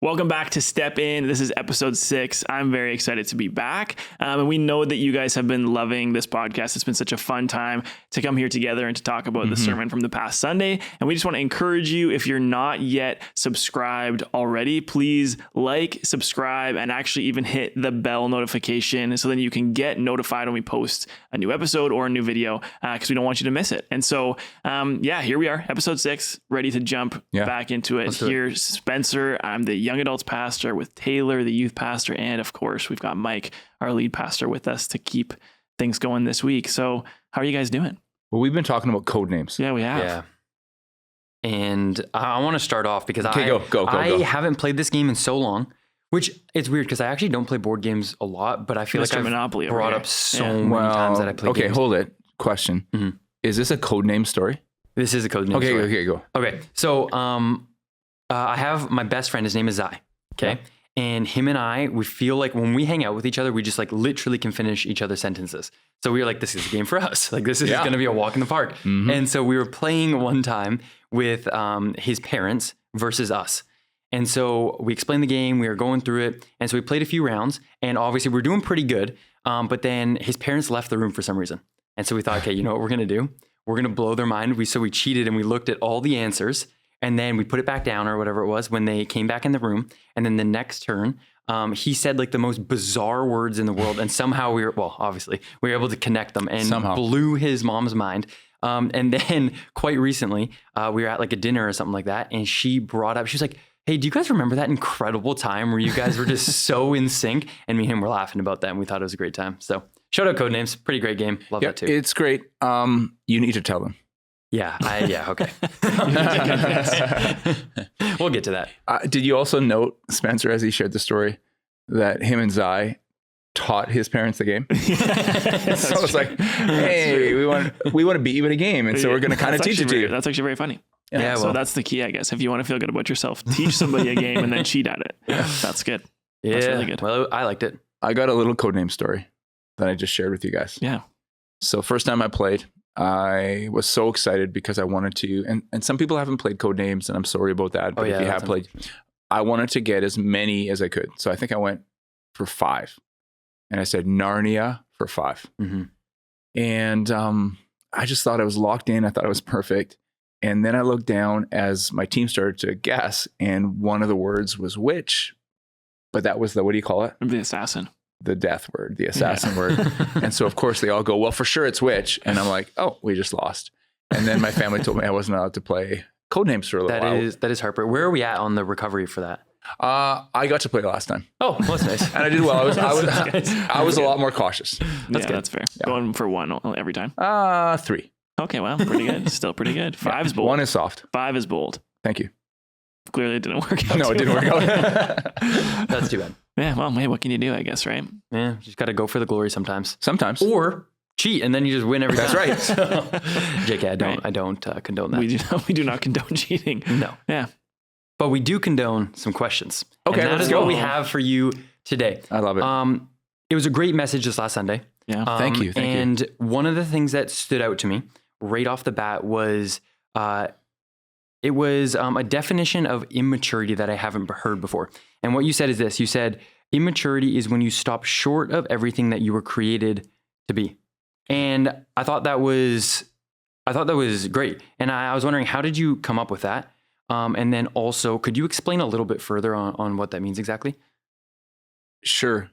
Welcome back to Step In. This is episode 6. I'm very excited to be back. And we know that you guys have been loving this podcast. It's been such a fun time to come here together and to talk about the sermon from the past Sunday. And we just want to encourage you, if you're not yet subscribed already, please like, subscribe, and actually even hit the bell notification so then you can get notified when we post a new episode or a new video because we don't want you to miss it. And so, here we are, episode 6, ready to jump back into it. Here's Spencer. I'm the young adults pastor with Taylor, the youth pastor. And of course, we've got Mike, our lead pastor, with us to keep things going this week. So how are you guys doing? Well, we've been talking about code names. Yeah, we have. Yeah. And I want to start off because go. I haven't played this game in so long, which it's weird because I actually don't play board games a lot, but I feel like I've Monopoly brought up so many times that I play games. Okay, hold it. Question. Mm-hmm. Is this a code name story? This is a code name story. Okay, go. Okay, so I have my best friend. His name is Zai. Okay. Yeah. And him and I, we feel like when we hang out with each other, we just like literally can finish each other's sentences. So we were like, this is a game for us. Like this is going to be a walk in the park. Mm-hmm. And so we were playing one time with his parents versus us. And so we explained the game, we were going through it. And so we played a few rounds and obviously we were doing pretty good. But then his parents left the room for some reason. And so we thought, okay, you know what we're going to do? We're going to blow their mind. So we cheated and we looked at all the answers. And then we put it back down or whatever it was when they came back in the room. And then the next turn, he said like the most bizarre words in the world. And somehow we were able to connect them and blew his mom's mind. And then quite recently, we were at like a dinner or something like that. And she brought up, she was like, hey, do you guys remember that incredible time where you guys were just so in sync? And me and him were laughing about that. And we thought it was a great time. So shout out Codenames. Pretty great game. Love that too. It's great. You need to tell them. Yeah, okay. We'll get to that. Did you also note, Spencer, as he shared the story, that him and Zai taught his parents the game? So it's like, hey, we want to beat you in a game, and so we're going to kind of teach it to you. That's actually very funny. Yeah, so that's the key, I guess. If you want to feel good about yourself, teach somebody a game and then cheat at it. That's good. Yeah, that's really good. Well, I liked it. I got a little codename story that I just shared with you guys. Yeah. So first time I played, I was so excited because I wanted to, and some people haven't played Codenames, and I'm sorry about that. But if you have played, I wanted to get as many as I could. So I think I went for 5, and I said Narnia for 5. Mm-hmm. And I just thought I was locked in. I thought it was perfect. And then I looked down as my team started to guess, and one of the words was witch, but that was what do you call it? The assassin. The death word, the assassin word. And so of course they all go, well, for sure it's witch. And I'm like, oh, we just lost. And then my family told me I wasn't allowed to play Codenames for a little while. That is heartbreaking. Where are we at on the recovery for that? I got to play last time. Oh, well, that's nice. And I did well. I was a lot more cautious. That's good. That's fair. Yeah. Going for 1 every time. 3. Okay, well, pretty good. Still pretty good. 5 is bold. 1 is soft. 5 is bold. Thank you. Clearly it didn't work out. No, it didn't work out. That's too bad. Yeah, well, hey, what can you do, I guess, right? Yeah, you just got to go for the glory sometimes. Sometimes. Or cheat, and then you just win every time. That's right. JK, I don't condone that. We do not condone cheating. No. Yeah. But we do condone some questions. Okay, and that is what we have for you today. I love it. It was a great message this last Sunday. Yeah. Thank you. And one of the things that stood out to me right off the bat was it was a definition of immaturity that I haven't heard before. And what you said is this. You said, immaturity is when you stop short of everything that you were created to be. And I thought that was great. And I was wondering, how did you come up with that? And then also, could you explain a little bit further on what that means exactly? Sure.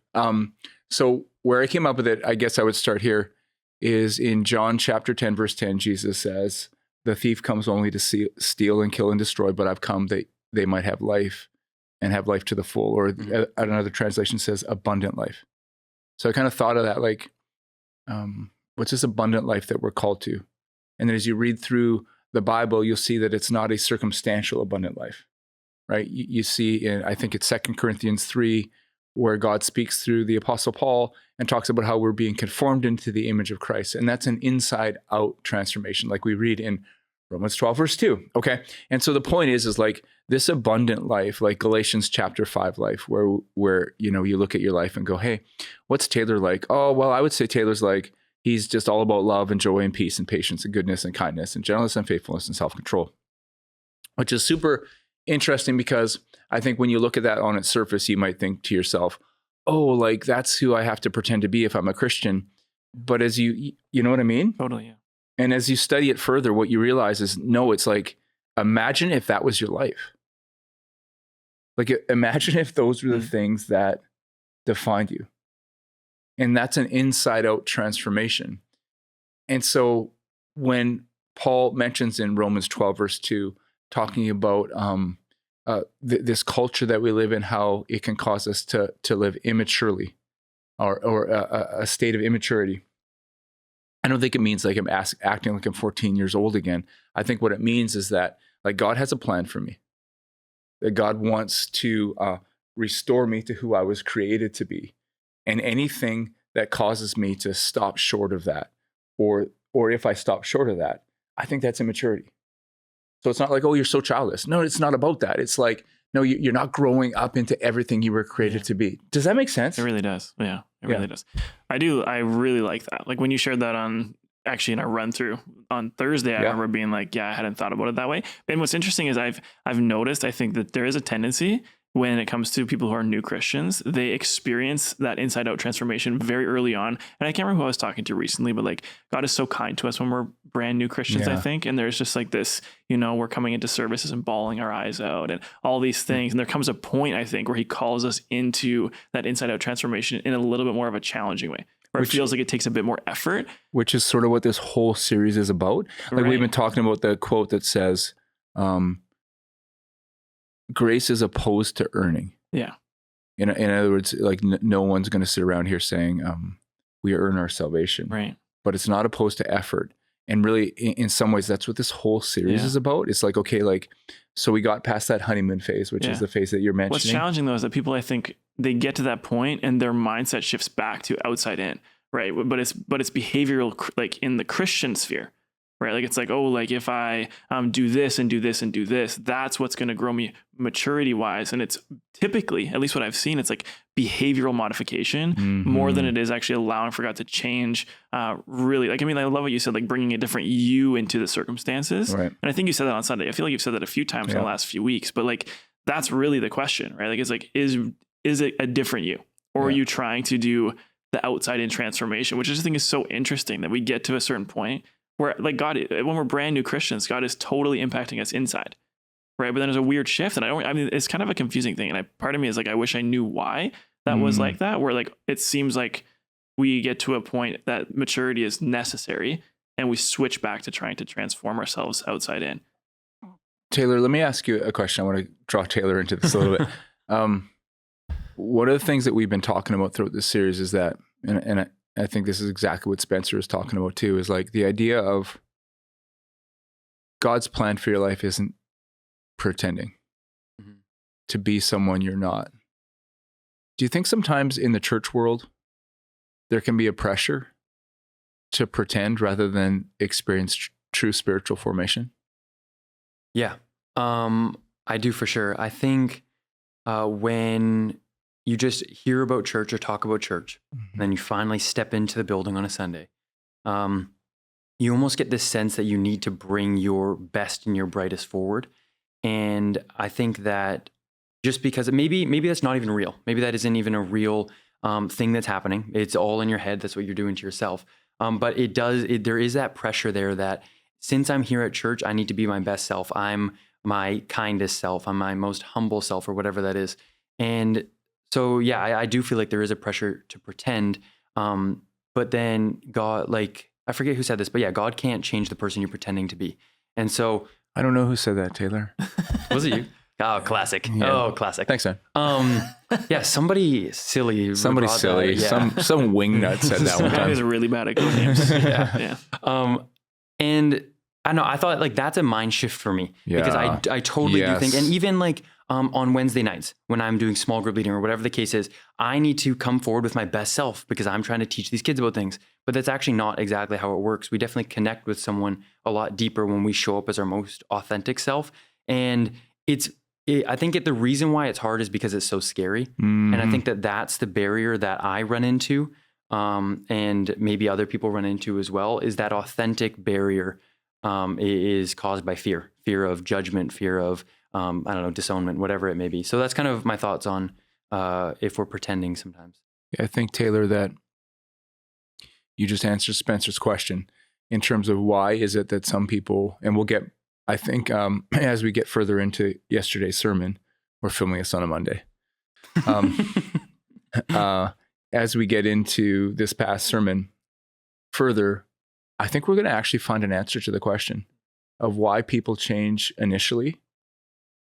So where I came up with it, I guess I would start here, is in John chapter 10, verse 10, Jesus says, the thief comes only to steal and kill and destroy, but I've come that they might have life and have life to the full. Or another translation says abundant life. So I kind of thought of that, like, what's this abundant life that we're called to? And then as you read through the Bible, you'll see that it's not a circumstantial abundant life, right? You see in, I think it's 2 Corinthians 3, where God speaks through the Apostle Paul and talks about how we're being conformed into the image of Christ. And that's an inside out transformation, like we read in Romans 12, verse 2. Okay. And so the point is like this abundant life, like Galatians chapter 5 life, where, you know, you look at your life and go, hey, what's Taylor like? Oh, well, I would say Taylor's like, he's just all about love and joy and peace and patience and goodness and kindness and gentleness and faithfulness and self-control, which is super interesting because I think when you look at that on its surface, you might think to yourself, oh, like that's who I have to pretend to be if I'm a Christian. But as you know what I mean? Totally. Yeah. And as you study it further, what you realize is, no, it's like, imagine if that was your life. Like, imagine if those were the things that defined you. And that's an inside out transformation. And so when Paul mentions in Romans 12, verse 2, talking about this culture that we live in, how it can cause us to live immaturely or a state of immaturity. I don't think it means like I'm acting like I'm 14 years old again. I think what it means is that like God has a plan for me, that God wants to restore me to who I was created to be. And anything that causes me to stop short of that, or if I stop short of that, I think that's immaturity. So it's not like, oh, you're so childish. No, it's not about that. It's like, no, you're not growing up into everything you were created to be. Does that make sense? It really does. Yeah, it really does. I really like that. Like when you shared that in our run through on Thursday, I remember being like, I hadn't thought about it that way. And what's interesting is I've noticed, I think that there is a tendency when it comes to people who are new Christians, they experience that inside out transformation very early on. And I can't remember who I was talking to recently, but like God is so kind to us when we're brand new Christians, I think. And there's just like this, we're coming into services and bawling our eyes out and all these things. And there comes a point, I think, where he calls us into that inside out transformation in a little bit more of a challenging way, where it feels like it takes a bit more effort. Which is sort of what this whole series is about. Like we've been talking about the quote that says, grace is opposed to earning. Yeah. In other words, like no one's going to sit around here saying we earn our salvation. Right. But it's not opposed to effort. And really, in some ways, that's what this whole series is about. It's like, okay, like, so we got past that honeymoon phase, which is the phase that you're mentioning. What's challenging though is that people, I think, they get to that point and their mindset shifts back to outside in, right? But it's behavioral, like in the Christian sphere. Right. Like it's like, oh, like if I do this and do this and do this, that's what's going to grow me maturity wise. And it's typically, at least what I've seen, it's like behavioral modification more than it is actually allowing for God to change. Really, like, I mean, I love what you said, like bringing a different you into the circumstances. Right. And I think you said that on Sunday. I feel like you've said that a few times in the last few weeks, but like, that's really the question, right? Like, it's like, is it a different you, or are you trying to do the outside in transformation, which I just think is so interesting that we get to a certain point where like God, when we're brand new Christians, God is totally impacting us inside, right? But then there's a weird shift, and it's kind of a confusing thing. And part of me is like, I wish I knew why that was like that, where like, it seems like we get to a point that maturity is necessary and we switch back to trying to transform ourselves outside in. Taylor, let me ask you a question. I want to draw Taylor into this a little bit. One of the things that we've been talking about throughout this series is that, and I think this is exactly what Spencer is talking about too, is like the idea of God's plan for your life isn't pretending to be someone you're not. Do you think sometimes in the church world, there can be a pressure to pretend rather than experience true spiritual formation? Yeah, I do for sure. I think when you just hear about church or talk about church, and then you finally step into the building on a Sunday, you almost get this sense that you need to bring your best and your brightest forward. And I think that just because maybe that's not even real. Maybe that isn't even a real thing that's happening. It's all in your head. That's what you're doing to yourself. But there is that pressure there that since I'm here at church, I need to be my best self. I'm my kindest self. I'm my most humble self, or whatever that is. And so, yeah, I do feel like there is a pressure to pretend. But then God, like, I forget who said this, but yeah, God can't change the person you're pretending to be. And so I don't know who said that, Taylor. Was it you? Oh, classic. Yeah. Oh, classic. Thanks, man. Yeah, somebody silly. Somebody silly. Some wingnut said that one time. That is really bad at codenames. Yeah. And I know, I thought like that's a mind shift for me, because I totally do think, and even like on Wednesday nights when I'm doing small group leading or whatever the case is, I need to come forward with my best self because I'm trying to teach these kids about things. But that's actually not exactly how it works. We definitely connect with someone a lot deeper when we show up as our most authentic self. And I think the reason why it's hard is because it's so scary. And I think that that's the barrier that I run into, and maybe other people run into as well, is that authentic barrier is caused by fear of judgment, fear of I don't know, disownment, whatever it may be. So that's kind of my thoughts on if we're pretending sometimes. Yeah, I think, Taylor, that you just answered Spencer's question in terms of why is it that some people, and we'll get, I think, as we get further into yesterday's sermon, we're filming this on a Monday. As we get into this past sermon further, I think we're going to actually find an answer to the question of why people change initially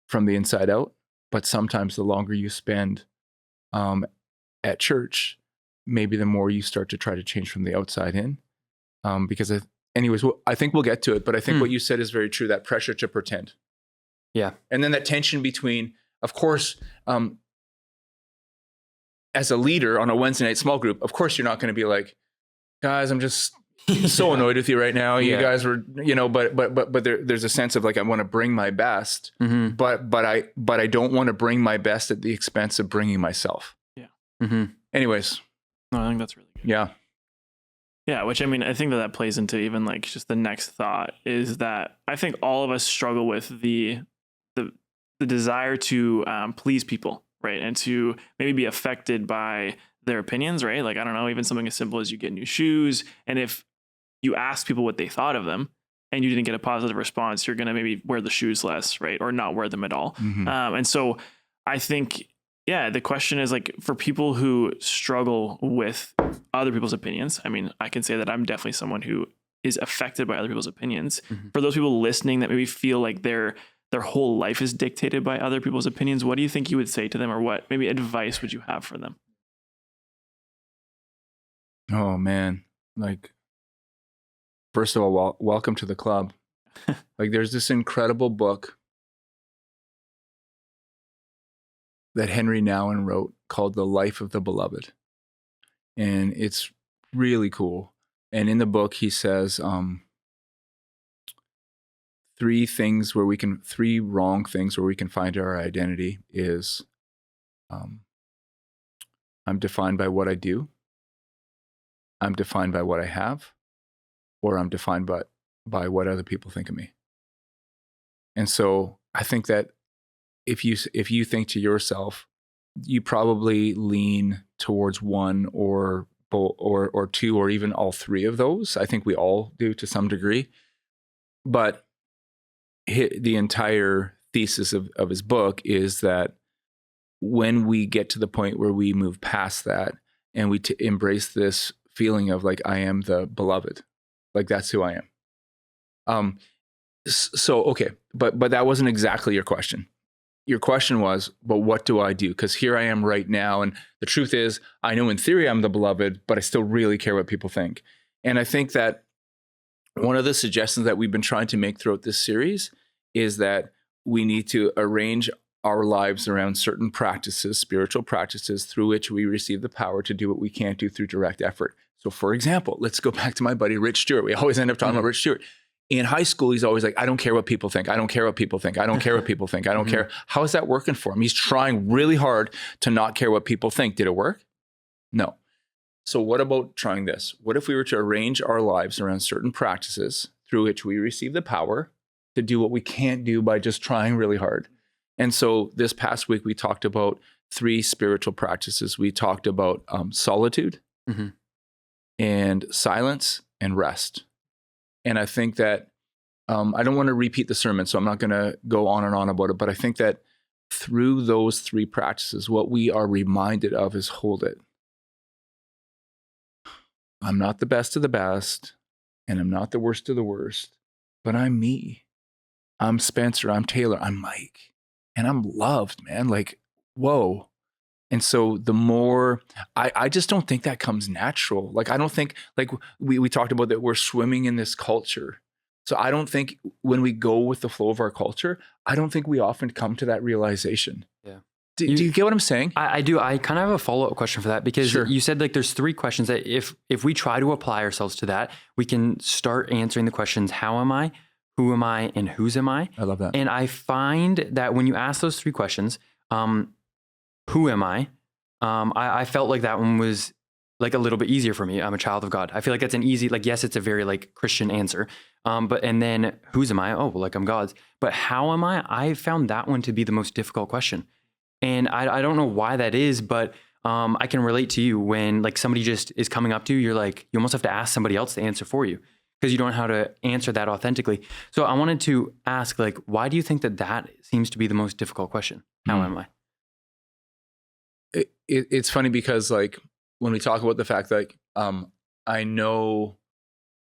from the inside out, but sometimes the longer you spend at church, maybe the more you start to try to change from the outside in. Because I think we'll get to it, but I think what you said is very true, that pressure to pretend. Yeah. And then that tension between, of course, as a leader on a Wednesday night small group, of course you're not going to be like, guys, I'm just so annoyed with you right now. You guys were, but there's a sense of like, I want to bring my best, but I don't want to bring my best at the expense of bringing myself. Yeah. Anyways. No, I think that's really good. Yeah. Yeah. Which, I mean, I think that plays into even like just the next thought is that I think all of us struggle with the desire to please people. Right. And to maybe be affected by their opinions, right? Like, I don't know, even something as simple as you get new shoes. And if you ask people what they thought of them and you didn't get a positive response, you're going to maybe wear the shoes less, right? Or not wear them at all. And so I think, the question is like for people who struggle with other people's opinions. I mean, I can say that I'm definitely someone who is affected by other people's opinions. For those people listening that maybe feel like their whole life is dictated by other people's opinions, what do you think you would say to them, or what maybe advice would you have for them? Oh man. Like, first of all, welcome to the club. Like, there's this incredible book that Henry Nouwen wrote called The Life of the Beloved. And it's really cool. And in the book, he says, three wrong things where we can find our identity is, I'm defined by what I do, I'm defined by what I have, or I'm defined by what other people think of me. And so I think that if you think to yourself, you probably lean towards one or two, or even all three of those. I think we all do to some degree. But the entire thesis of his book is that when we get to the point where we move past that and we embrace this feeling of like, I am the beloved, like that's who I am. So, okay, but that wasn't exactly your question. Your question was, but what do I do? Because here I am right now. And the truth is, I know in theory I'm the beloved, but I still really care what people think. And I think that one of the suggestions that we've been trying to make throughout this series is that we need to arrange our lives around certain practices, spiritual practices, through which we receive the power to do what we can't do through direct effort. So for example, let's go back to my buddy, Rich Stewart. We always end up talking about Rich Stewart. In high school, he's always like, I don't care what people think. I don't care what people think. I don't care what people think. I don't care. How is that working for him? He's trying really hard to not care what people think. Did it work? No. So what about trying this? What if we were to arrange our lives around certain practices through which we receive the power to do what we can't do by just trying really hard? And so this past week, we talked about 3 spiritual practices. We talked about solitude and silence and rest. And I think that I don't want to repeat the sermon, so I'm not going to go on and on about it. But I think that through those 3 practices, what we are reminded of is hold it. I'm not the best of the best, and I'm not the worst of the worst, but I'm me. I'm Spencer. I'm Taylor. I'm Mike. And I'm loved, man. Like, whoa. And so the more, I just don't think that comes natural. Like, I don't think, like we talked about that we're swimming in this culture. So I don't think when we go with the flow of our culture, I don't think we often come to that realization. Yeah. Do you get what I'm saying? I do. I kind of have a follow-up question for that, because Sure. You said like there's 3 questions that if we try to apply ourselves to that, we can start answering the questions, how am I, who am I, and whose am I? I love that. And I find that when you ask those 3 questions, who am I? I felt like that one was like a little bit easier for me. I'm a child of God. I feel like that's an easy, like, yes, it's a very like Christian answer. And then whose am I? Oh, well, like I'm God's. But how am I? I found that one to be the most difficult question. And I don't know why that is, but I can relate to you when like somebody just is coming up to you, you're like, you almost have to ask somebody else to answer for you because you don't know how to answer that authentically. So I wanted to ask, like, why do you think that seems to be the most difficult question? How am I? It's funny because like when we talk about the fact that I know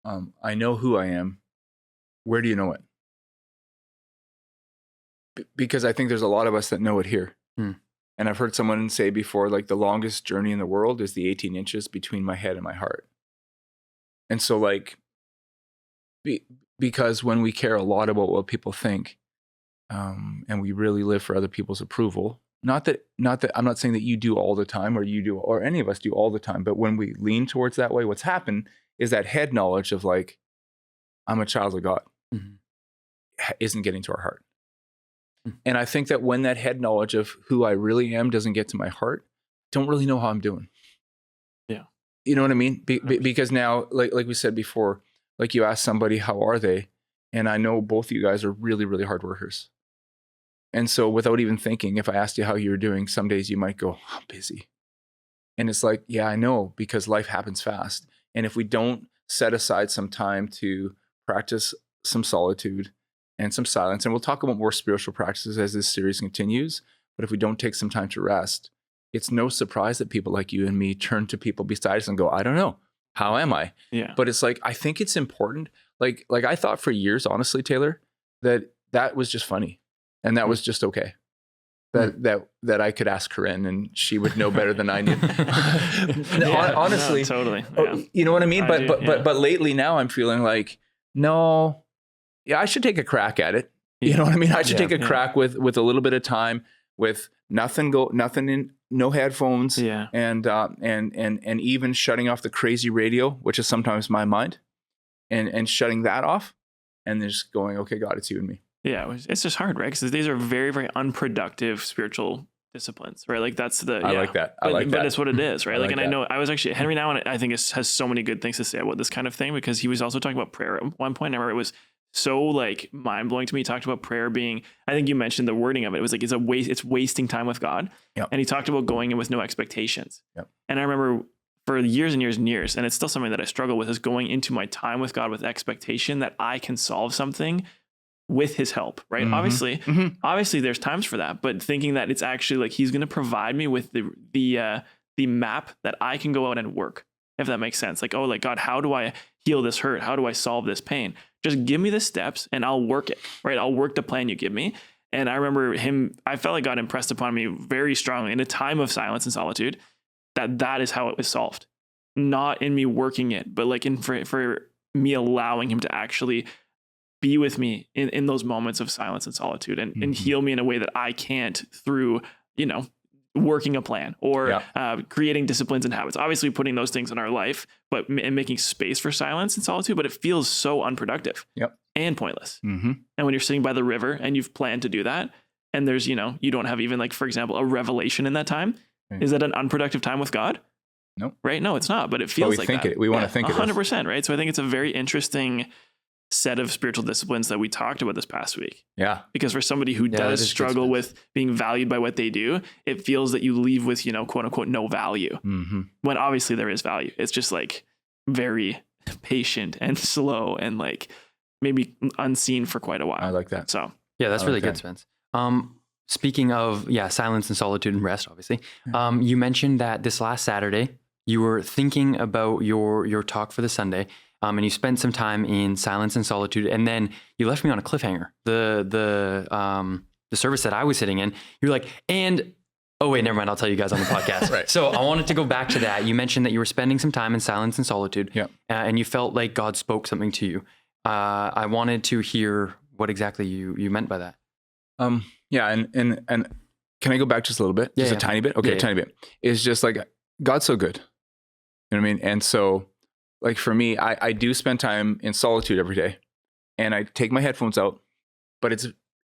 who I am, where do you know it? Because I think there's a lot of us that know it here. And I've heard someone say before, like the longest journey in the world is the 18 inches between my head and my heart. And so like, because when we care a lot about what people think, and we really live for other people's approval, not that I'm not saying that you do all the time or you do, or any of us do all the time, but when we lean towards that way, what's happened is that head knowledge of like, I'm a child of God isn't getting to our heart. And I think that when that head knowledge of who I really am doesn't get to my heart, I don't really know how I'm doing. Yeah. You know what I mean? Because now, like we said before, like you ask somebody, how are they? And I know both of you guys are really, really hard workers. And so without even thinking, if I asked you how you were doing, some days you might go, I'm busy. And it's like, yeah, I know, because life happens fast. And if we don't set aside some time to practice some solitude and some silence, and we'll talk about more spiritual practices as this series continues, but if we don't take some time to rest, it's no surprise that people like you and me turn to people beside us and go, I don't know, how am I? Yeah. But it's like, I think it's important. Like I thought for years, honestly, Taylor, that was just funny. And that was just okay. That I could ask Corinne and she would know better than I did. Honestly, no, totally. Yeah. You know what I mean? But lately now I'm feeling like, no, yeah, I should take a crack at it. You know what I mean? I should take a crack with a little bit of time, with nothing in, no headphones, and even shutting off the crazy radio, which is sometimes my mind, and shutting that off, and just going, okay, God, it's you and me. Yeah, it's just hard, right? Because these are very, very unproductive spiritual disciplines, right? Like that's the. I like that. But it's what it is, right? Like, and I know I was actually Henry now, and I think has so many good things to say about this kind of thing because he was also talking about prayer at one point. I remember it was so like mind blowing to me. He talked about prayer being, I think you mentioned the wording of it. It was like it's wasting time with God. Yep. And he talked about going in with no expectations. Yep. And I remember for years and years and years, and it's still something that I struggle with, is going into my time with God with expectation that I can solve something with his help, right? Obviously there's times for that, but thinking that it's actually like he's going to provide me with the map that I can go out and work, if that makes sense. Like, oh, like God, how do I heal this hurt? How do I solve this pain? Just give me the steps and I'll work it, right? I'll work the plan you give me. And I remember I felt like God impressed upon me very strongly in a time of silence and solitude that is how it was solved. Not in me working it, but like for me allowing him to actually be with me in those moments of silence and solitude and heal me in a way that I can't through, working a plan or creating disciplines and habits. Obviously putting those things in our life, but making space for silence and solitude, but it feels so unproductive and pointless. And when you're sitting by the river and you've planned to do that, and there's, you don't have even like, for example, a revelation in that time, is that an unproductive time with God? No. Right? No, it's not, but it feels like that. We want to think it 100%, right? So I think it's a very interesting set of spiritual disciplines that we talked about this past week. Yeah. Because for somebody who does struggle with being valued by what they do, it feels that you leave with, quote unquote, no value. When obviously there is value. It's just like very patient and slow and like maybe unseen for quite a while. I like that. So yeah, that's really good, Spence. Speaking of, silence and solitude and rest, obviously, you mentioned that this last Saturday, you were thinking about your talk for the Sunday, and you spent some time in silence and solitude, and then you left me on a cliffhanger. The service that I was sitting in, you're like, oh wait, never mind. I'll tell you guys on the podcast. Right. So I wanted to go back to that. You mentioned that you were spending some time in silence and solitude, and you felt like God spoke something to you. I wanted to hear what exactly you meant by that. Yeah, and can I go back just a little bit? Just a tiny bit? Okay, a tiny bit. It's just like, God's so good. You know what I mean? And so, like for me, I do spend time in solitude every day, and I take my headphones out, but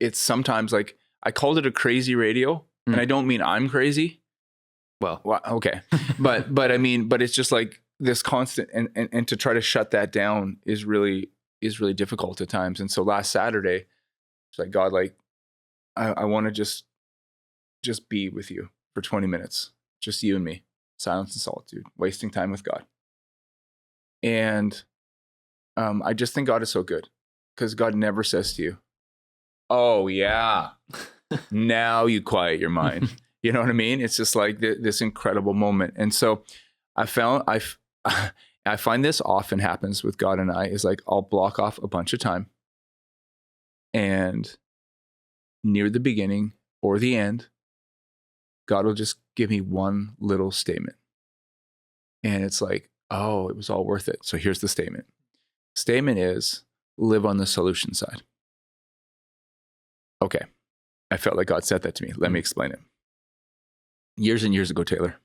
it's sometimes like, I called it a crazy radio, and I don't mean I'm crazy. Well, okay. But I mean, but it's just like this constant and to try to shut that down is really difficult at times. And so last Saturday, it's like, God, like, I want to just be with you for 20 minutes, just you and me, silence and solitude, wasting time with God. And I just think God is so good, because God never says to you, oh yeah, now you quiet your mind. You know what I mean? It's just like this incredible moment. And so I find this often happens with God and I, is like, I'll block off a bunch of time, and near the beginning or the end, God will just give me one little statement. And it's like, oh, it was all worth it. So here's the statement. Statement is, live on the solution side. Okay. I felt like God said that to me. Let me explain it. Years and years ago, Taylor,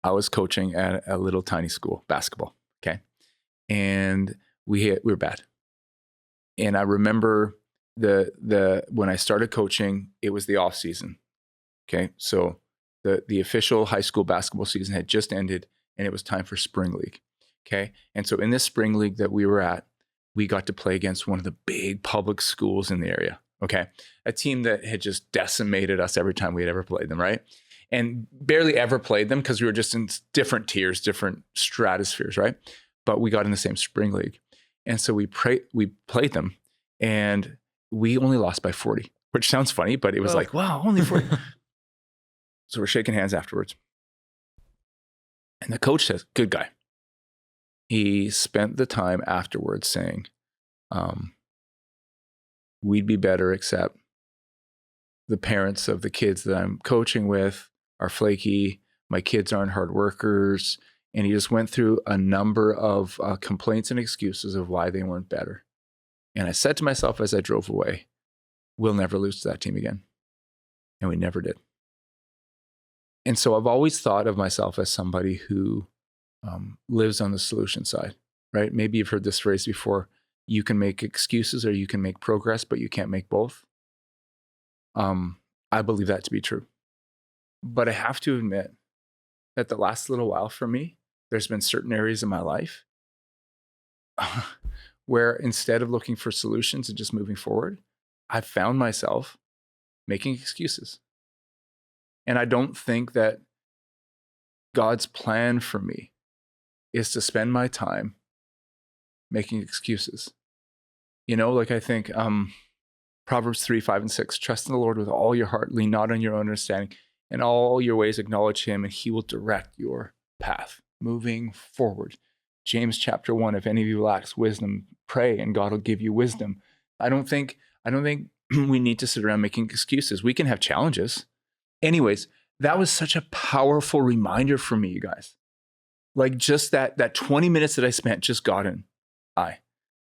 I was coaching at a little tiny school, basketball. Okay. And we were bad. And I remember when I started coaching, it was the off season. Okay. So the official high school basketball season had just ended, and it was time for spring league. Okay. And so in this spring league that we were at, we got to play against one of the big public schools in the area. Okay. A team that had just decimated us every time we had ever played them. Right. And barely ever played them because we were just in different tiers, different stratospheres. Right. But we got in the same spring league. And so we played them, and we only lost by 40, which sounds funny, but it was like, wow, only 40. So we're shaking hands afterwards. And the coach says, good guy. He spent the time afterwards saying, we'd be better, except the parents of the kids that I'm coaching with are flaky. My kids aren't hard workers. And he just went through a number of complaints and excuses of why they weren't better. And I said to myself as I drove away, we'll never lose to that team again. And we never did. And so I've always thought of myself as somebody who lives on the solution side, right? Maybe you've heard this phrase before: you can make excuses or you can make progress, but you can't make both. I believe that to be true. But I have to admit that the last little while for me, there's been certain areas in my life where instead of looking for solutions and just moving forward, I've found myself making excuses. And I don't think that God's plan for me is to spend my time making excuses. You know, like I think Proverbs 3, 5, and 6, trust in the Lord with all your heart, lean not on your own understanding, in all your ways acknowledge him, and he will direct your path moving forward. James chapter 1, if any of you lacks wisdom, pray and God will give you wisdom. I don't think we need to sit around making excuses. We can have challenges. Anyways, that was such a powerful reminder for me, you guys. Like just that 20 minutes that I spent, just God and I.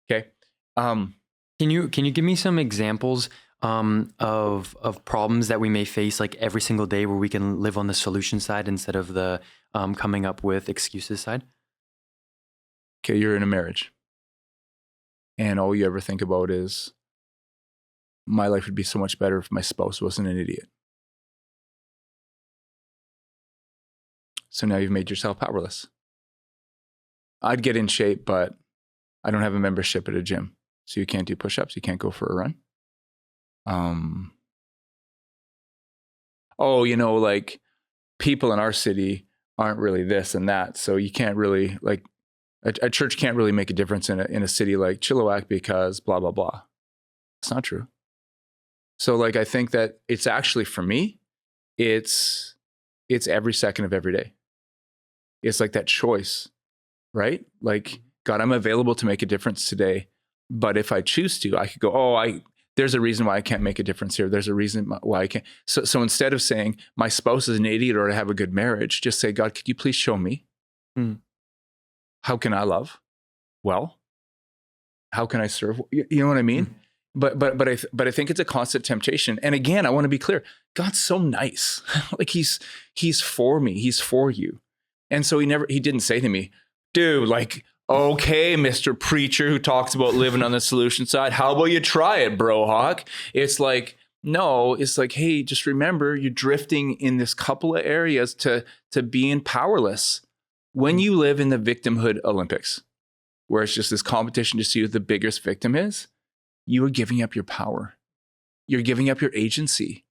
Okay. Can you give me some examples of problems that we may face like every single day where we can live on the solution side instead of the coming up with excuses side? Okay, you're in a marriage, and all you ever think about is, my life would be so much better if my spouse wasn't an idiot. So now you've made yourself powerless. I'd get in shape, but I don't have a membership at a gym. So you can't do push-ups. You can't go for a run. Like people in our city aren't really this and that. So you can't really, like, a church can't really make a difference in a city like Chilliwack because blah, blah, blah. It's not true. So like, I think that it's actually, for me, it's every second of every day. It's like that choice, right? Like, God, I'm available to make a difference today. But if I choose to, I could go, there's a reason why I can't make a difference here. There's a reason why I can't. So instead of saying my spouse is an idiot or I have a good marriage, just say, God, could you please show me? How can I love well? How can I serve? You know what I mean? But I think it's a constant temptation. And again, I want to be clear. God's so nice. Like he's for me. He's for you. And so he didn't say to me, dude, like, okay, Mr. Preacher who talks about living on the solution side, how about you try it, bro hawk? It's like, No, it's like, hey, just remember you're drifting in this couple of areas to being powerless. When you live in the victimhood Olympics, where it's just this competition to see who the biggest victim is, you are giving up your power. You're giving up your agency.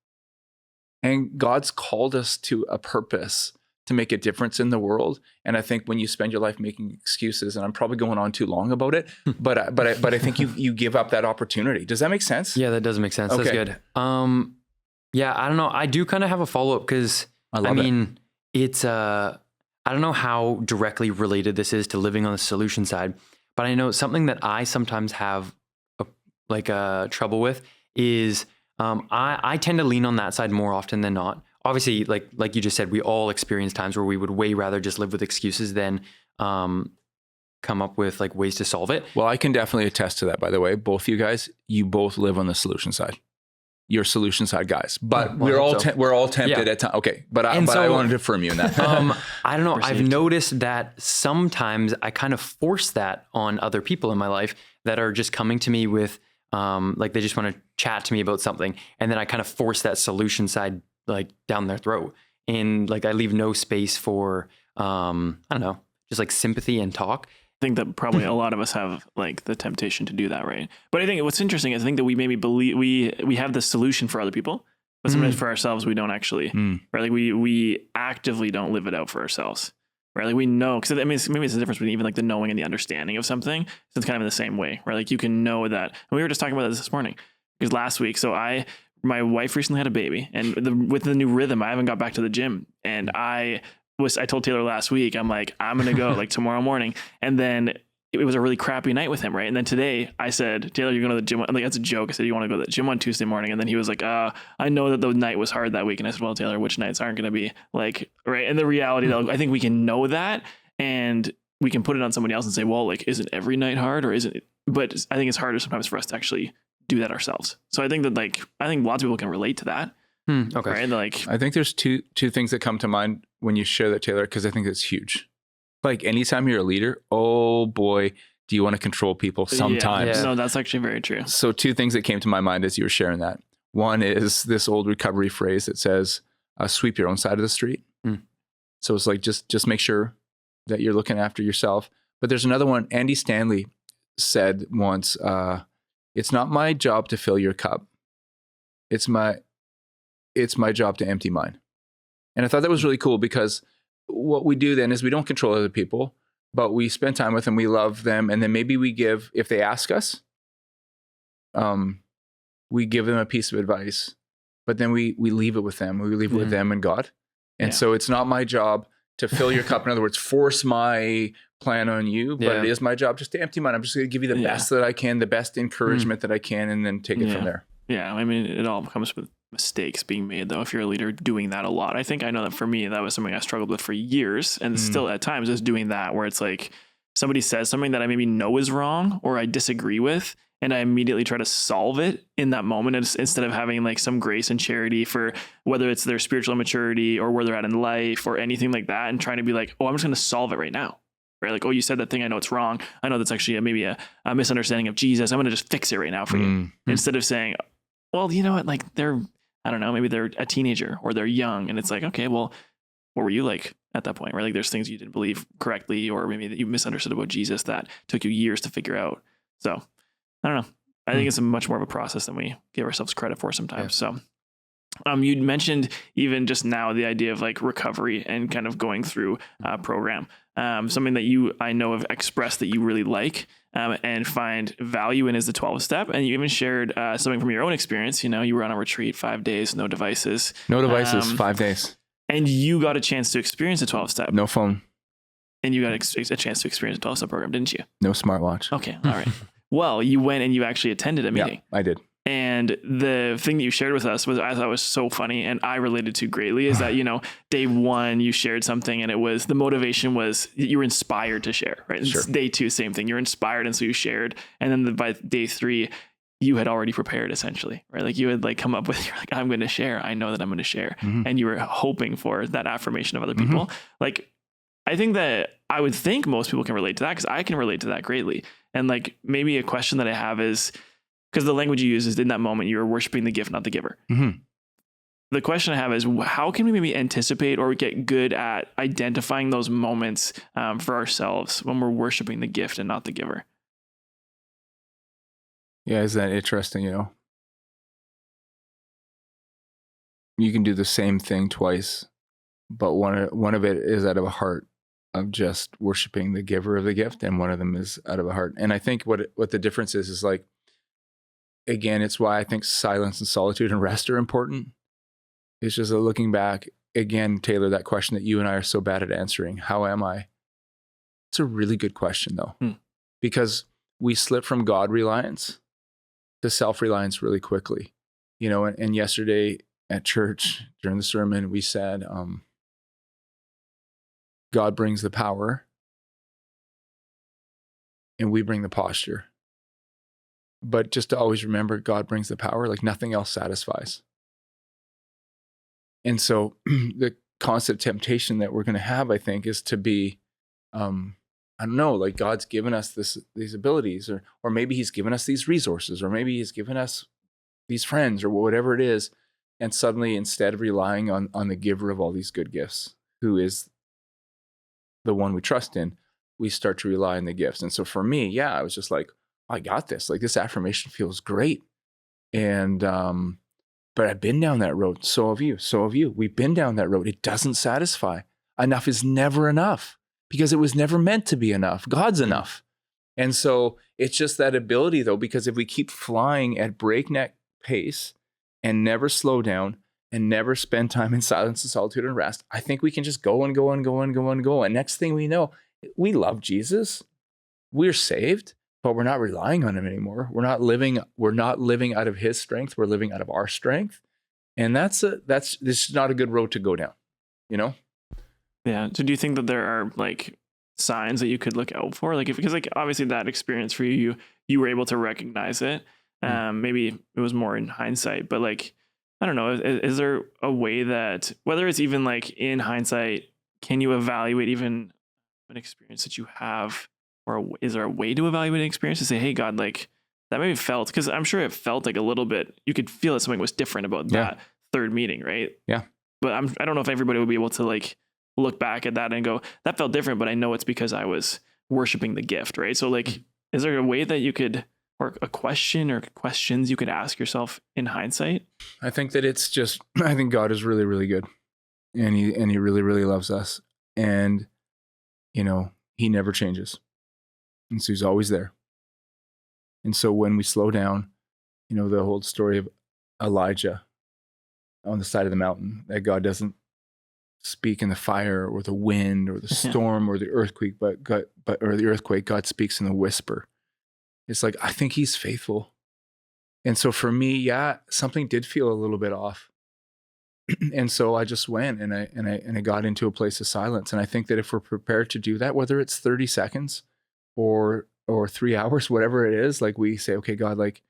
And God's called us to a purpose to make a difference in the world. And I think when you spend your life making excuses, and I'm probably going on too long about it, but I think you give up that opportunity. Does that make sense? Yeah, that does make sense. Okay. That's good. Yeah, I don't know. I do kind of have a follow-up because it's I don't know how directly related this is to living on the solution side, but I know something that I sometimes have trouble with is I tend to lean on that side more often than not. Obviously, like you just said, we all experience times where we would way rather just live with excuses than come up with like ways to solve it. Well, I can definitely attest to that, by the way. Both you guys, you both live on the solution side. You're solution side guys, but we're all tempted at times. Okay, but I wanted to affirm you in that. I don't know. I've noticed that sometimes I kind of force that on other people in my life that are just coming to me with like they just want to chat to me about something, and then I kind of force that solution side like down their throat, and like I leave no space for I don't know, just like sympathy and talk. I think that probably a lot of us have like the temptation to do that, right? But I think what's interesting is I think that we maybe believe we have the solution for other people, but sometimes for ourselves we don't actually, right? Like we actively don't live it out for ourselves, right? Like we know, because I mean maybe it's the difference between even like the knowing and the understanding of something. So it's kind of in the same way, right? Like you can know that, and we were just talking about this morning because last week, my wife recently had a baby, and with the new rhythm, I haven't got back to the gym, and I told Taylor last week, I'm like, I'm going to go like tomorrow morning. And then it was a really crappy night with him. Right. And then today I said, Taylor, you're going to the gym. I'm like, that's a joke. I said, you want to go to the gym on Tuesday morning? And then he was like, I know that the night was hard that week. And I said, well, Taylor, which nights aren't going to be like, right. And the reality that I think we can know that, and we can put it on somebody else and say, well, like, isn't every night hard, or isn't it? But I think it's harder sometimes for us to actually do that ourselves. So I think that lots of people can relate to that. Okay. Right? Like, I think there's two things that come to mind when you share that, Taylor, because I think it's huge. Like anytime you're a leader, oh boy, do you want to control people sometimes. Yeah. No, that's actually very true. So two things that came to my mind as you were sharing that. One is this old recovery phrase that says, sweep your own side of the street. So it's like, just make sure that you're looking after yourself. But there's another one. Andy Stanley said once, it's not my job to fill your cup. It's my job to empty mine. And I thought that was really cool, because what we do then is we don't control other people, but we spend time with them, we love them, and then maybe we give, if they ask us, we give them a piece of advice, but then we leave it with them. We leave it with them and God. And so it's not my job to fill your cup. In other words, force my plan on you, but it is my job just to empty mine. I'm just going to give you the best that I can, the best encouragement that I can, and then take it from there. Yeah. I mean, it all comes with mistakes being made, though, if you're a leader doing that a lot. I know that for me, that was something I struggled with for years, and still at times is doing that, where it's like somebody says something that I maybe know is wrong or I disagree with, and I immediately try to solve it in that moment, instead of having like some grace and charity for whether it's their spiritual immaturity or where they're at in life or anything like that, and trying to be like, oh, I'm just going to solve it right now. Right? Like, oh, you said that thing. I know it's wrong. I know that's actually maybe a misunderstanding of Jesus. I'm going to just fix it right now for you. Instead of saying, well, you know what? Like I don't know, maybe they're a teenager or they're young, and it's like, okay, well, what were you like at that point? Right? Like there's things you didn't believe correctly, or maybe that you misunderstood about Jesus that took you years to figure out. So I don't know. I think it's much more of a process than we give ourselves credit for sometimes. So you mentioned even just now the idea of like recovery and kind of going through a program. Something that I know have expressed that you really like and find value in is the 12 step. And you even shared something from your own experience. You know, you were on a retreat, 5 days, no devices. 5 days. And you got a chance to experience the 12 step. No phone. And you got a chance to experience the 12 step program, didn't you? No smartwatch. Okay. All right. Well, you went and you actually attended a meeting. Yeah, I did. And the thing that you shared with us I thought was so funny, and I related to greatly, is that, day one, you shared something, and the motivation was you were inspired to share, right? Sure. Day two, same thing. You're inspired. And so you shared. And then by day three, you had already prepared, essentially, right? Like you had like come up with, you're like, I'm going to share. I know that I'm going to share. And you were hoping for that affirmation of other people. Like, I think that I would think most people can relate to that, because I can relate to that greatly. And like, maybe a question that I have is, because the language you use is in that moment you're worshiping the gift, not the giver. Mm-hmm. The question I have is, how can we maybe anticipate or get good at identifying those moments for ourselves when we're worshiping the gift and not the giver? Yeah, isn't that interesting? You can do the same thing twice, but one of it is out of a heart of just worshiping the giver of the gift, and one of them is out of a heart. And I think what the difference is like, again, it's why I think silence and solitude and rest are important. It's just looking back again, Taylor, that question that you and I are so bad at answering. How am I? It's a really good question though, because we slip from God reliance to self-reliance really quickly, and yesterday at church during the sermon, we said, God brings the power and we bring the posture. But just to always remember, God brings the power, like nothing else satisfies. And so the constant temptation that we're going to have, I think, is to be, I don't know, like God's given us these abilities, or maybe he's given us these resources, or maybe he's given us these friends, or whatever it is. And suddenly, instead of relying on the giver of all these good gifts, who is the one we trust in, we start to rely on the gifts. And so for me, I was just like, I got this. Like this affirmation feels great. And, but I've been down that road. So have you. So have you. We've been down that road. It doesn't satisfy. Enough is never enough because it was never meant to be enough. God's enough. And so it's just that ability though, because if we keep flying at breakneck pace and never slow down and never spend time in silence and solitude and rest, I think we can just go and go and go and go and go. And next thing we know, we love Jesus. We're saved, but we're not relying on him anymore. We're not living out of his strength. We're living out of our strength. And this is not a good road to go down, Yeah. So do you think that there are like signs that you could look out for? Like because like obviously that experience for you were able to recognize it. Maybe it was more in hindsight, but like, I don't know, is there a way that, whether it's even like in hindsight, can you evaluate even an experience that you have, or is there a way to evaluate an experience to say, hey, God, like that maybe felt, because I'm sure it felt like a little bit, you could feel that something was different about that third meeting, right? Yeah. But I don't know if everybody would be able to like look back at that and go, that felt different, but I know it's because I was worshiping the gift, right? So like, is there a way that you could, or a question or questions you could ask yourself in hindsight? I think that it's just, I think God is really, really good. And he really, really loves us. And, he never changes. And so he's always there. And so when we slow down, the whole story of Elijah on the side of the mountain, that God doesn't speak in the fire or the wind or the storm or the earthquake, but God speaks in the whisper. It's like, I think he's faithful. And so for me, something did feel a little bit off. And so I just went and I got into a place of silence. And I think that if we're prepared to do that, whether it's 30 seconds or 3 hours, whatever it is, like we say, okay, God, like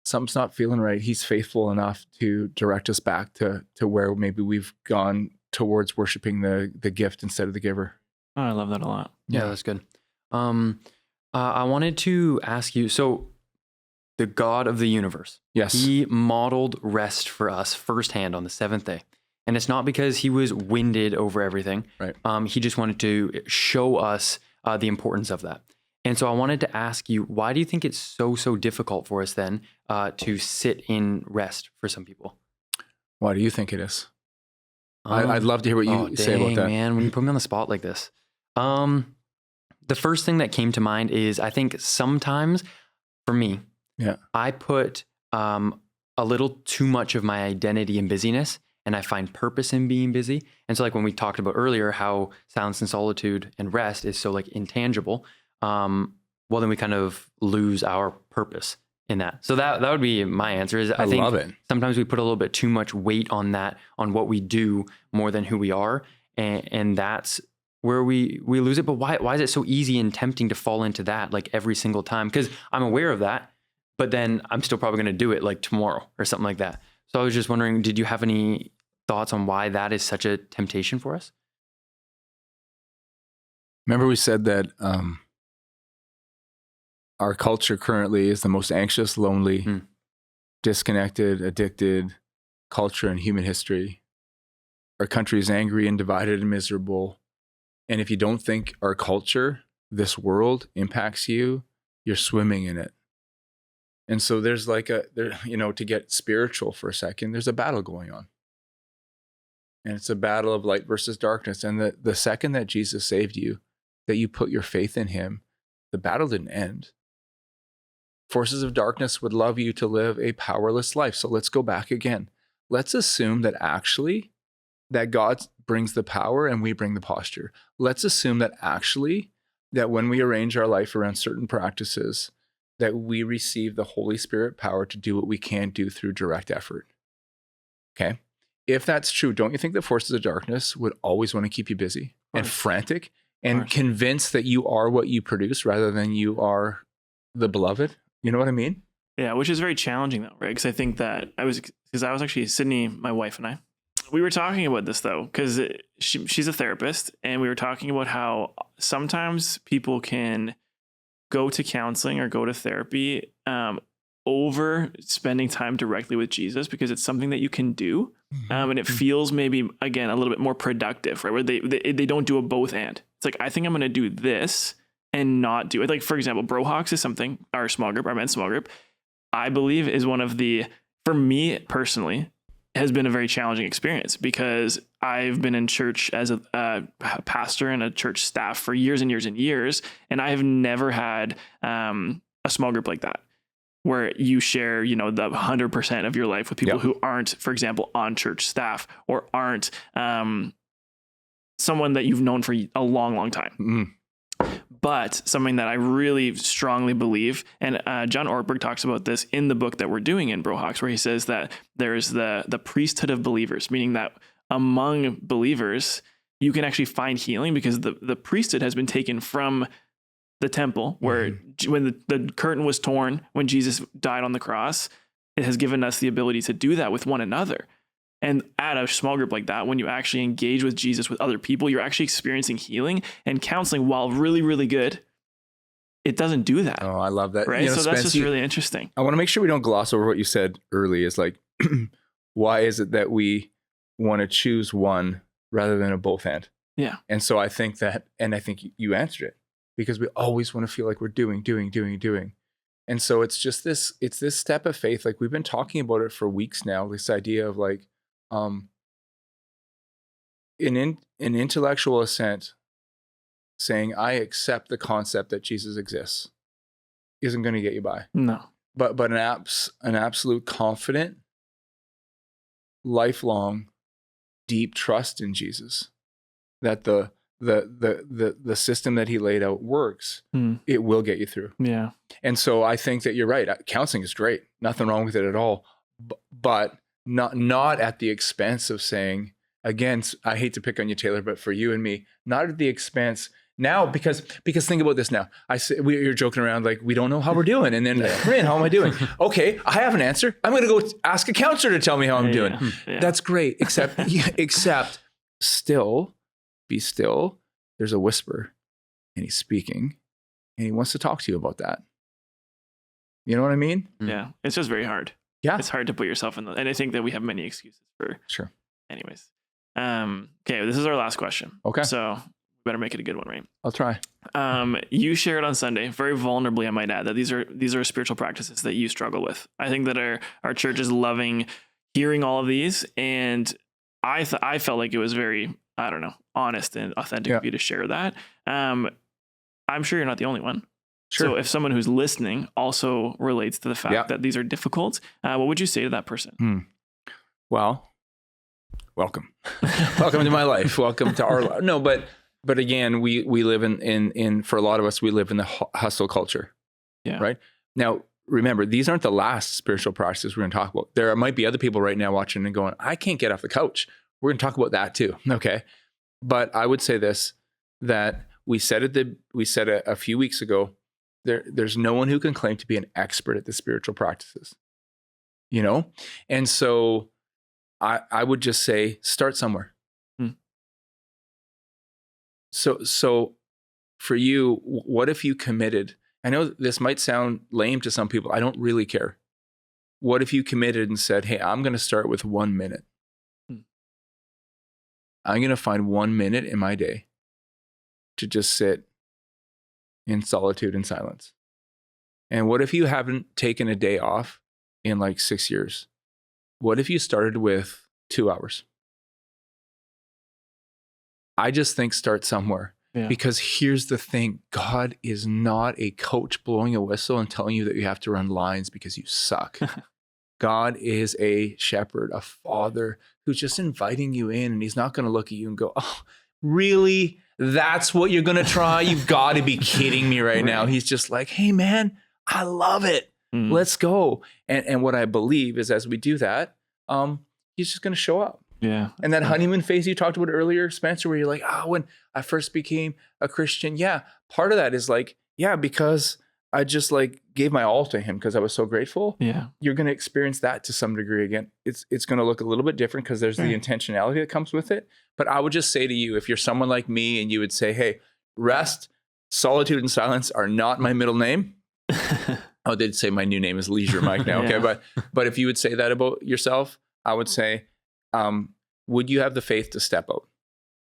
something's not feeling right. He's faithful enough to direct us back to where maybe we've gone towards worshiping the gift instead of the giver. Oh, I love that a lot. Yeah, that's good. I wanted to ask you, so the God of the universe, he modeled rest for us firsthand on the seventh day. And it's not because he was winded over everything. Right. He just wanted to show us the importance of that. And so I wanted to ask you, why do you think it's so difficult for us then to sit in rest for some people? Why do you think it is? I'd love to hear what you say about that. Man, when you put me on the spot like this. The first thing that came to mind is, I think sometimes for me, I put a little too much of my identity in busyness, and I find purpose in being busy. And so like when we talked about earlier, how silence and solitude and rest is so like intangible, well, then we kind of lose our purpose in that. So that would be my answer. Is I think love it. Sometimes we put a little bit too much weight on that, on what we do more than who we are. And that's where we lose it. But why is it so easy and tempting to fall into that like every single time? Because I'm aware of that, but then I'm still probably going to do it like tomorrow or something like that. So I was just wondering, did you have any thoughts on why that is such a temptation for us? Remember we said that our culture currently is the most anxious, lonely, disconnected, addicted culture in human history. Our country is angry and divided and miserable. And if you don't think our culture, this world impacts you, you're swimming in it. And so there's like to get spiritual for a second, there's a battle going on. And it's a battle of light versus darkness. And the second that Jesus saved you, that you put your faith in him, the battle didn't end. Forces of darkness would love you to live a powerless life. So let's go back again. Let's assume that actually that God brings the power and we bring the posture. Let's assume that actually that when we arrange our life around certain practices, that we receive the Holy Spirit power to do what we can't do through direct effort. Okay? If that's true, don't you think the forces of darkness would always want to keep you busy and frantic and convinced that you are what you produce rather than you are the beloved? You know what I mean? Yeah, which is very challenging though, right? Because I think that I was actually Sydney, my wife and I, we were talking about this though, because she's a therapist, and we were talking about how sometimes people can go to counseling or go to therapy over spending time directly with Jesus, because it's something that you can do. And it feels maybe, again, a little bit more productive, right? Where they don't do a both and. It's like, I think I'm going to do this and not do it. Like, for example, Brohawks is something, our small group, our men's small group, I believe is one of the, for me personally, has been a very challenging experience, because I've been in church as a pastor and a church staff for years and years and years. And I have never had a small group like that, where you share, the 100% of your life with people who aren't, for example, on church staff or aren't someone that you've known for a long, long time. But something that I really strongly believe, and John Ortberg talks about this in the book that we're doing in Brohawks, where he says that there's the priesthood of believers, meaning that among believers, you can actually find healing, because the priesthood has been taken from the temple, where when the curtain was torn, when Jesus died on the cross, it has given us the ability to do that with one another. And at a small group like that, when you actually engage with Jesus with other people, you're actually experiencing healing. And counseling, while really, really good, it doesn't do that. Oh, I love that. Right. So that's just really interesting. I want to make sure we don't gloss over what you said early, is like, why is it that we want to choose one rather than a both and? Yeah. And so I think that, and I think you answered it, because we always want to feel like we're doing. And so it's just this step of faith. Like, we've been talking about it for weeks now, this idea of like, an intellectual assent saying, I accept the concept that Jesus exists, isn't going to get you by. No. But an absolute confident, lifelong, deep trust in Jesus, that the system that he laid out works, it will get you through. Yeah. And so I think that you're right. Counseling is great. Nothing wrong with it at all. But not at the expense of saying, again, I hate to pick on you, Taylor, but for you and me, not at the expense now, because think about this now. You're joking around like, we don't know how we're doing. And then, Corinne, how am I doing? Okay, I have an answer. I'm going to go ask a counselor to tell me how I'm doing. Yeah. That's great. Except still, be still. There's a whisper, and he's speaking, and he wants to talk to you about that. You know what I mean? Yeah. It's just very hard. Yeah. It's hard to put yourself in and I think that we have many excuses for. Sure. Anyways. Okay. This is our last question. Okay. So we better make it a good one, right? I'll try. You shared on Sunday, very vulnerably, I might add, that these are spiritual practices that you struggle with. I think that our church is loving hearing all of these. And I felt like it was very, I don't know, honest and authentic of you to share that. I'm sure you're not the only one. Sure. So if someone who's listening also relates to the fact that these are difficult, what would you say to that person? Well, welcome. Welcome to my life. Welcome to our life. No, but again, we live in for a lot of us, we live in the hustle culture. Yeah. Right? Now, remember, these aren't the last spiritual practices we're going to talk about. There might be other people right now watching and going, I can't get off the couch. We're going to talk about that too. Okay. But I would say this, that we said a few weeks ago, there's no one who can claim to be an expert at the spiritual practices, And so I would just say, start somewhere. So for you, what if you committed I know this might sound lame to some people. I don't really care. What if you committed and said, hey, I'm going to start with 1 minute. I'm going to find 1 minute in my day to just sit in solitude and silence. And what if you haven't taken a day off in like 6 years? What if you started with 2 hours? I just think start somewhere. Yeah. Because here's the thing, God is not a coach blowing a whistle and telling you that you have to run lines because you suck. God is a shepherd, a father who's just inviting you in, and he's not going to look at you and go, oh, really? That's what you're going to try? You've got to be kidding me right now. He's just like, hey, man, I love it. Let's go. And what I believe is as we do that, he's just going to show up. Yeah. And that honeymoon phase you talked about earlier, Spencer, where you're like, when I first became a Christian, part of that is like, because I just like gave my all to him because I was so grateful. Yeah. You're going to experience that to some degree again. It's going to look a little bit different because there's the intentionality that comes with it. But I would just say to you, if you're someone like me and you would say, hey, rest, solitude, and silence are not my middle name. Oh, they'd say my new name is Leisure Mike now. Okay. But if you would say that about yourself, I would say, would you have the faith to step out?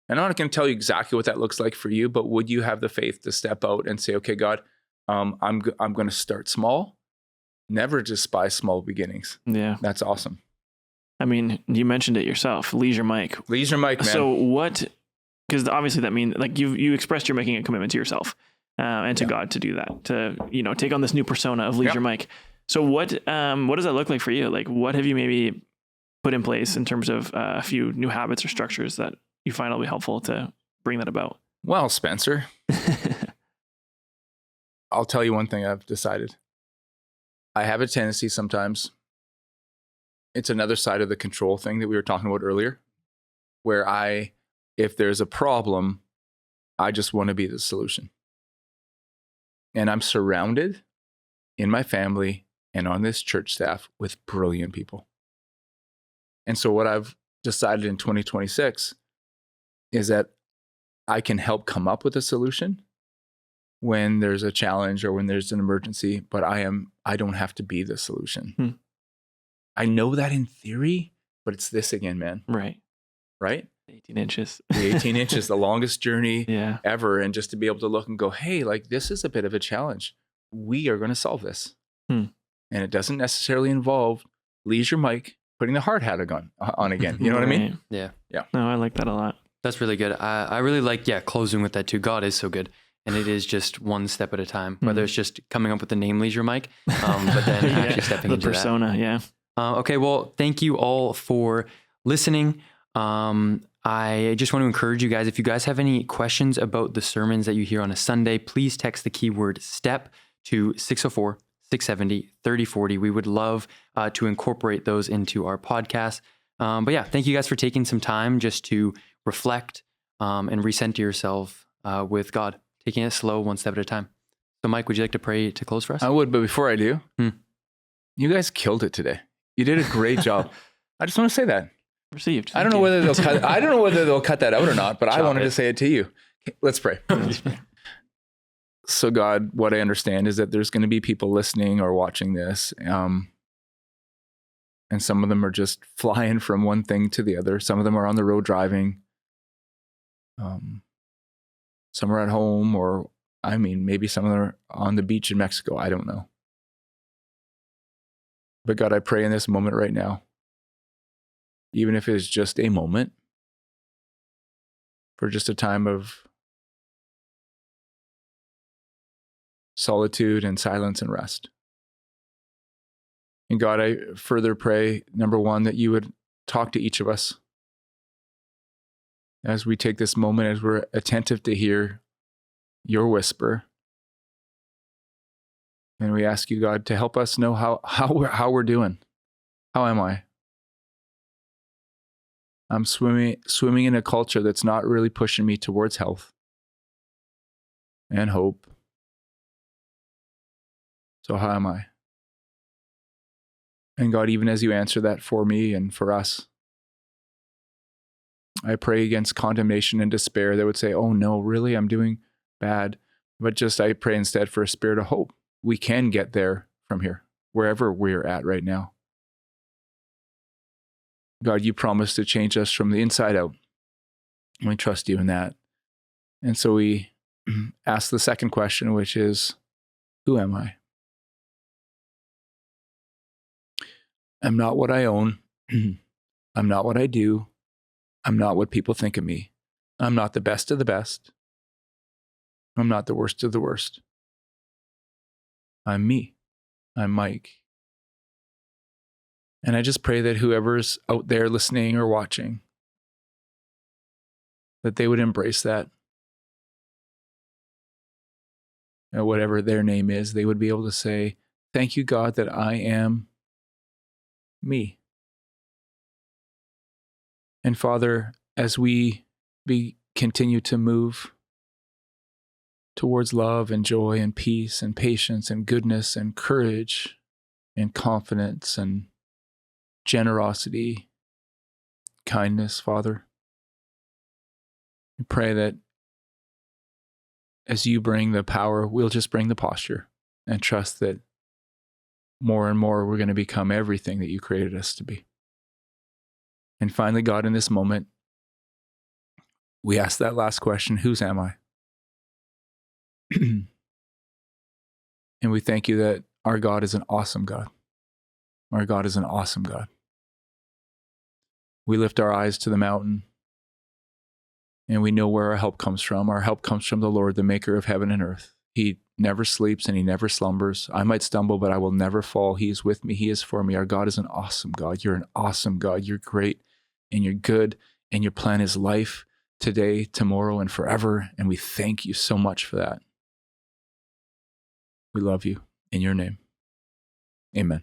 And I'm not going to tell you exactly what that looks like for you, but would you have the faith to step out and say, okay, God, I'm going to start small. Never despise small beginnings. Yeah. That's awesome. I mean, you mentioned it yourself, Leisure Mike. Leisure Mike, man. So what, because obviously that means like you expressed you're making a commitment to yourself and to God to do that, to, take on this new persona of Leisure Mike. So what does that look like for you? Like, what have you maybe put in place in terms of a few new habits or structures that you find will be helpful to bring that about? Well, Spencer, I'll tell you one thing I've decided. I have a tendency sometimes, it's another side of the control thing that we were talking about earlier, where if there's a problem, I just want to be the solution. And I'm surrounded in my family and on this church staff with brilliant people. And so what I've decided in 2026 is that I can help come up with a solution when there's a challenge or when there's an emergency, but I don't have to be the solution. I know that in theory, but it's this again, man. Right? 18 inches. The 18 inches, the longest journey ever. And just to be able to look and go, hey, like this is a bit of a challenge. We are going to solve this. And it doesn't necessarily involve Leisure Mike putting the hard hat on again. You know what I mean? Yeah. No, I like that a lot. That's really good. I really like, closing with that too. God is so good. And it is just one step at a time, whether it's just coming up with the name Leisure Mike, but then actually stepping into the persona. Yeah. Okay. Well, thank you all for listening. I just want to encourage you guys, if you guys have any questions about the sermons that you hear on a Sunday, please text the keyword STEP to 604-670-3040. We would love to incorporate those into our podcast. But thank you guys for taking some time just to reflect and recenter yourself with God, taking it slow, one step at a time. So Mike, would you like to pray to close for us? I would, but before I do, you guys killed it today. You did a great job. I just want to say that. Received. I don't know whether they'll cut. I don't know whether they'll cut that out or not. But I wanted to say it to you. Let's pray. So God, what I understand is that there's going to be people listening or watching this, and some of them are just flying from one thing to the other. Some of them are on the road driving. Some are at home, or maybe some of them are on the beach in Mexico. I don't know. But God, I pray in this moment right now, even if it's just a moment, for just a time of solitude and silence and rest. And God, I further pray, number one, that you would talk to each of us as we take this moment, as we're attentive to hear your whisper. And we ask you, God, to help us know how we're doing. How am I? I'm swimming in a culture that's not really pushing me towards health and hope. So how am I? And God, even as you answer that for me and for us, I pray against condemnation and despair that would say, oh no, really, I'm doing bad. But just I pray instead for a spirit of hope. We can get there from here, wherever we're at right now. God, you promised to change us from the inside out. And we trust you in that. And so we ask the second question, which is, who am I? I'm not what I own. I'm not what I do. I'm not what people think of me. I'm not the best of the best. I'm not the worst of the worst. I'm me. I'm Mike. And I just pray that whoever's out there listening or watching, that they would embrace that. And whatever their name is, they would be able to say, thank you, God, that I am me. And Father, as we continue to move towards love and joy and peace and patience and goodness and courage and confidence and generosity, kindness, Father, we pray that as you bring the power, we'll just bring the posture and trust that more and more we're going to become everything that you created us to be. And finally, God, in this moment, we ask that last question, whose am I? And we thank you that our God is an awesome God. Our God is an awesome God. We lift our eyes to the mountain, and we know where our help comes from. Our help comes from the Lord, the maker of heaven and earth. He never sleeps and he never slumbers. I might stumble, but I will never fall. He is with me. He is for me. Our God is an awesome God. You're an awesome God. You're great and you're good, and your plan is life today, tomorrow, and forever. And we thank you so much for that. We love you in your name. Amen.